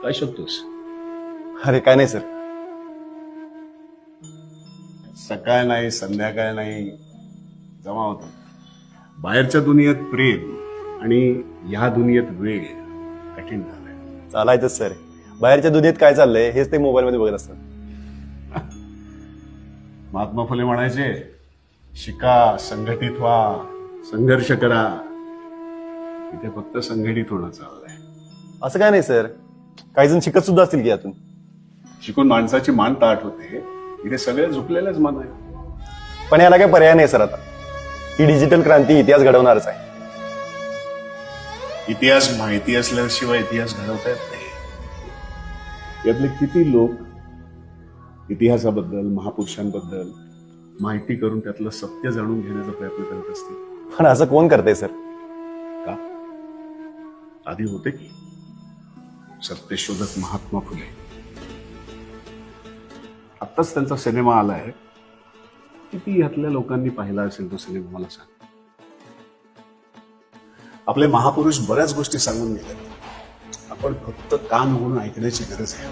काय शकतोस? अरे काय नाही सर. सकाळ नाही संध्याकाळ नाही जमा होतो. बाहेरच्या दुनियेत प्रेम आणि ह्या दुनियेत वेळ कठीण झालंय. चालायचंच सर. बाहेरच्या दुनियेत काय चाललंय हेच ते मोबाईल मध्ये बघत असतात. महात्मा फुले म्हणायचे, शिका, संघटित व्हा, संघर्ष करा. इथे फक्त संघटित होणं चाललंय. असं काय नाही सर, काही जण शिकत सुद्धा असतील की यातून. शिकून माणसाची मान ताठ होते. इथे सगळे झुकलेलेच मान आहे. पण याला काही पर्याय नाही सर. आता ही डिजिटल क्रांती इतिहास घडवणारच आहे. इतिहास माहिती असल्याशिवाय इतिहास घडवता येत नाही. यातले किती लोक इतिहासाबद्दल, महापुरुषांबद्दल माहिती करून त्यातलं सत्य जाणून घेण्याचा प्रयत्न करत असतील. पण असं कोण करते सर? का? आधी होते की सत्यशोधक महात्मा फुले. आत्ताच त्यांचा सिनेमा आलाय. किती यातल्या लोकांनी पाहिला असेल तो सिनेमा मला सांग. आपले महापुरुष बऱ्याच गोष्टी सांगून गेले. आपण फक्त कान उघडून ऐकण्याची गरज आहे.